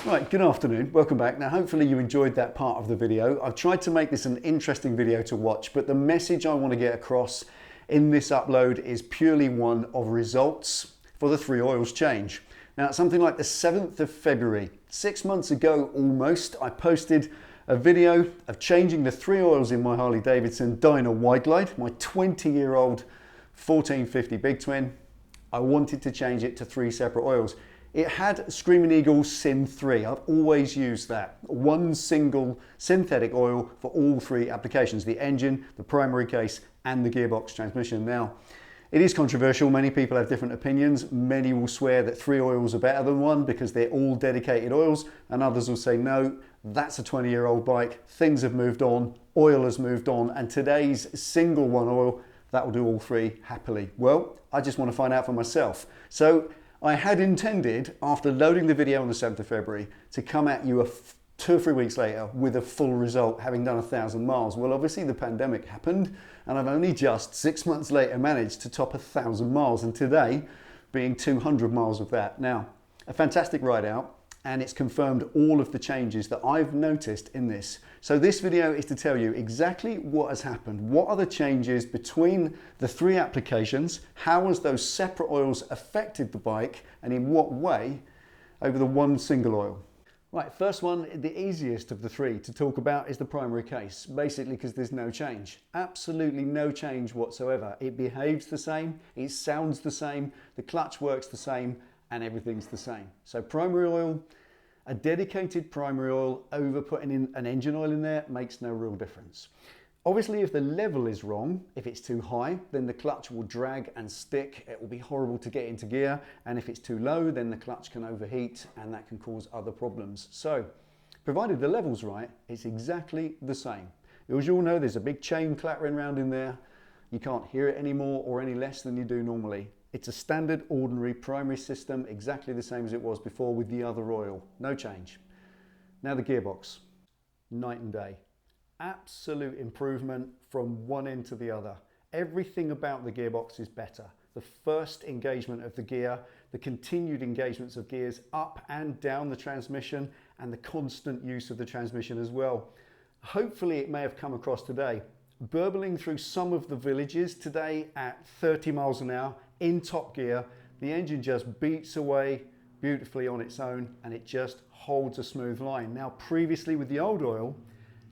Right, good afternoon, welcome back. Now hopefully you enjoyed that part of the video. I've tried to make this an interesting video to watch, but the message I want to get across in this upload is purely one of results for the 3 oils change. Now something like the 7th of February, 6 months ago almost, I posted a video of changing the 3 oils in my Harley Davidson Dyna Wide Glide, my 20-year-old 1450 big twin. I wanted to change it to 3 separate oils. It had Screaming Eagle Syn3. I've always used that. One single synthetic oil for all 3 applications, the engine, the primary case, and the gearbox transmission. Now, it is controversial. Many people have different opinions. Many will swear that 3 oils are better than 1 because they're all dedicated oils, and others will say, no, that's a 20-year-old bike. Things have moved on, oil has moved on, and today's single 1 oil, that will do all 3 happily. Well, I just want to find out for myself. So I had intended, after loading the video on the 7th of February, to come at you 2 or 3 weeks later with a full result, having done 1,000 miles. Well, obviously the pandemic happened, and I've only just 6 months later managed to top 1,000 miles, and today being 200 miles of that. Now, a fantastic ride out, and it's confirmed all of the changes that I've noticed in this. So this video is to tell you exactly what has happened. What are the changes between the 3 applications? How has those separate oils affected the bike, and in what way over the 1 single oil? Right, first one, the easiest of the 3 to talk about is the primary case, basically because there's no change. Absolutely no change whatsoever. It behaves the same, it sounds the same, the clutch works the same, and everything's the same. So primary oil, a dedicated primary oil over putting in an engine oil in there makes no real difference. Obviously, if the level is wrong, if it's too high, then the clutch will drag and stick. It will be horrible to get into gear. And if it's too low, then the clutch can overheat and that can cause other problems. So, provided the level's right, it's exactly the same. As you all know, there's a big chain clattering around in there. You can't hear it any more or any less than you do normally. It's a standard, ordinary primary system, exactly the same as it was before with the other oil. No change. Now the gearbox, night and day. Absolute improvement from one end to the other. Everything about the gearbox is better. The first engagement of the gear, the continued engagements of gears up and down the transmission, and the constant use of the transmission as well. Hopefully it may have come across today. Burbling through some of the villages today at 30 miles an hour in top gear, the engine just beats away beautifully on its own, and it just holds a smooth line. Now previously with the old oil,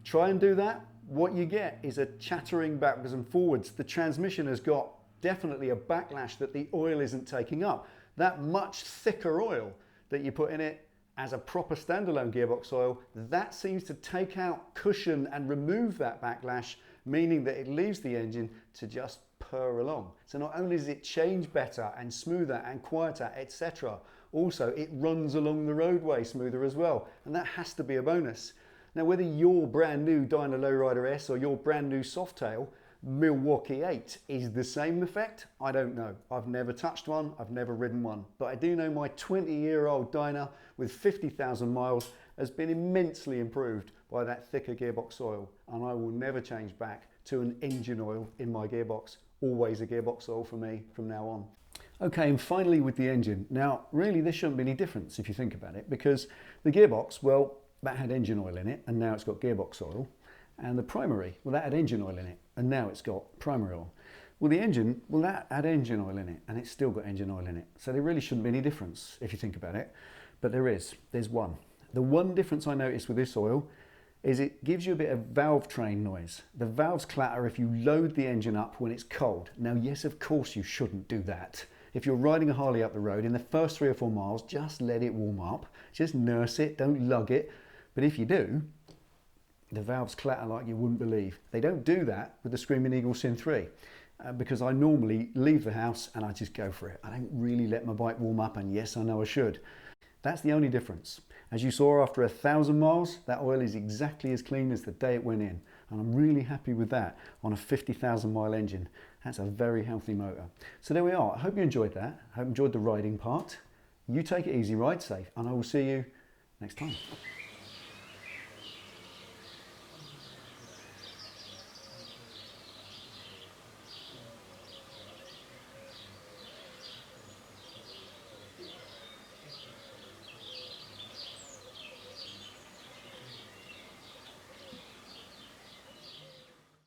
try and do that, what you get is a chattering backwards and forwards. The transmission has got definitely a backlash that the oil isn't taking up. That much thicker oil that you put in it as a proper standalone gearbox oil, that seems to take out cushion and remove that backlash, meaning that it leaves the engine to just purr along. So not only does it change better and smoother and quieter, etc., also it runs along the roadway smoother as well, and that has to be a bonus. Now whether your brand new Dyna Lowrider S or your brand new Softail Milwaukee 8 is the same effect, I don't know. I've never touched one, I've never ridden one, but I do know my 20-year-old Dyna with 50,000 miles has been immensely improved by that thicker gearbox oil, and I will never change back to an engine oil in my gearbox. Always a gearbox oil for me from now on. Okay, and finally with the engine. Now really there shouldn't be any difference if you think about it, because the gearbox, well, that had engine oil in it and now it's got gearbox oil. And the primary, well, that had engine oil in it and now it's got primary oil. Well, the engine, well, that had engine oil in it and it's still got engine oil in it. So there really shouldn't be any difference if you think about it, but there is. There's one. The one difference I noticed with this oil is it gives you a bit of valve train noise. The valves clatter if you load the engine up when it's cold. Now, yes, of course you shouldn't do that. If you're riding a Harley up the road, in the first 3 or 4 miles, just let it warm up. Just nurse it, don't lug it. But if you do, the valves clatter like you wouldn't believe. They don't do that with the Screaming Eagle Syn3 because I normally leave the house and I just go for it. I don't really let my bike warm up, and yes, I know I should. That's the only difference. As you saw, after 1,000 miles, that oil is exactly as clean as the day it went in. And I'm really happy with that on a 50,000 mile engine. That's a very healthy motor. So there we are. I hope you enjoyed that. I hope you enjoyed the riding part. You take it easy, ride safe, and I will see you next time.